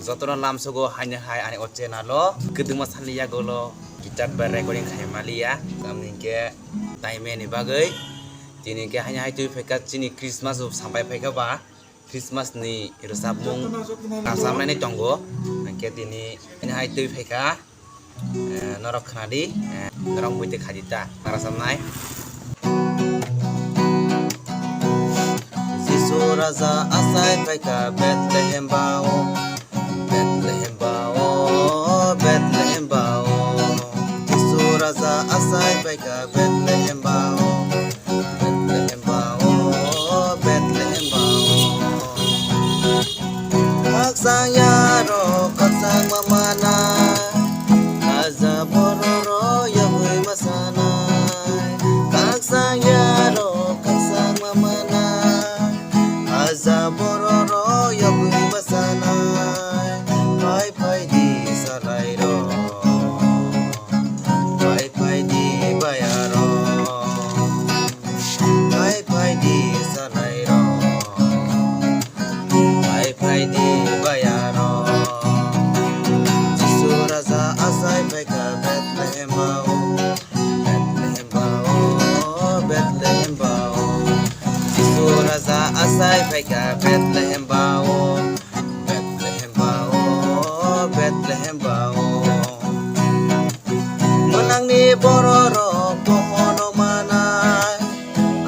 Zotono lam sogo hanya hai ane oce nalo keduma sanliya golo gitar bar recording khai malia kamni ke time ni bagai tini ke hanya hai tu fekat chini Christmas sampai feka ba Christmas ni resapmung sampai ni tonggo ke tini hanya hai tu feka norok khnadi norok buite khadita narasamnai Jisu raja asai feka Bethlehem bao Bethlehem bao Bethlehem bao Jisu raja asai feka Bethlehem bao Bethlehem bao Bethlehem bao Kaksang yaro kaksang mamana Kaza bororo yahui masana Kaksang yaro kaksang mamana Kaza bororo yahui masana Pai pai di salairo Pai pai di bayaro Pai pai di salairo Pai pai di bayaro Jisu raja asai feka Bethlehem bao Bethlehem bao Bethlehem bao Jisu raja asai feka Bethlehem bao Bethlehem bao Bethlehem bao Menang ni bororo pohono manai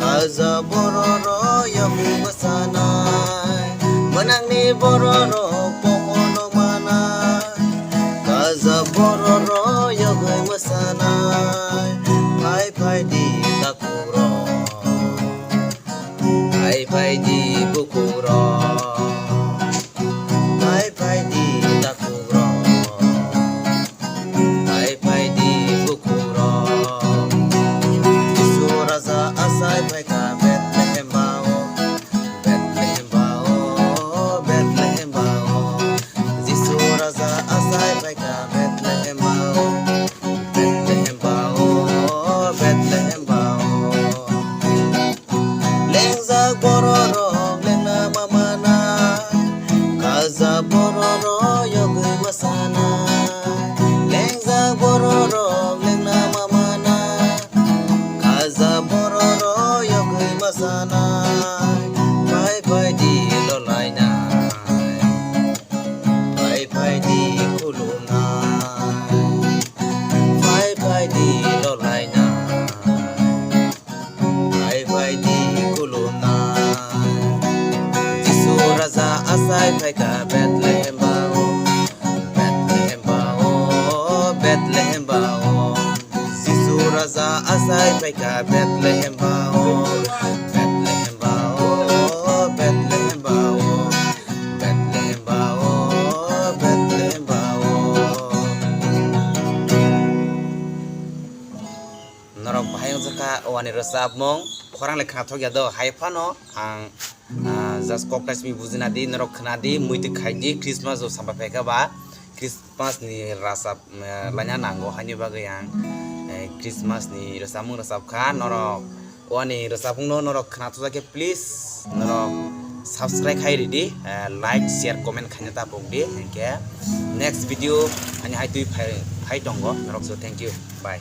Kaza bororo yahu masanai Menang ni bororo pohono manai Kaza bororo yahu masanai Pai pai di takuro Pai pai di bukuro Pai pai di takuro Pai pai di bukuro Jisu raja asai feka Bethlehem bao Bethlehem bao Bethlehem bao Jisu raja asai feka Bethlehem bao Bethlehem bao Bethlehem bao Lengzak bororo lengna mamana Kaza bororo yogui masana Lengzak bororo lengna mamana Kaza bororo yogui masana Pai pai di lolaina Pai pai di kuluna Pai pai di lolaina Pai pai di kuluna Jisu raja asai feka Bethlehem bao Bethlehem bao Bethlehem bao Jisu raja asai feka Bethlehem bao Bethlehem bao Bethlehem bao Bethlehem bao Bethlehem bao Norok bahayang jaka wani resap mong korang lekha thok yado haifano ang jas koklas mi buzina di norok khna di muiti khai di Christmas o sampai peka ba Christmas ni rasap lanya nango hani bagai yang Christmas ni rasamung rasap kha norok wani rasapung no norok khna thok ke please norok subscribe khai di like share comment khanya ta pong di ke next video hani hai tu phai tongo norok so thank you bye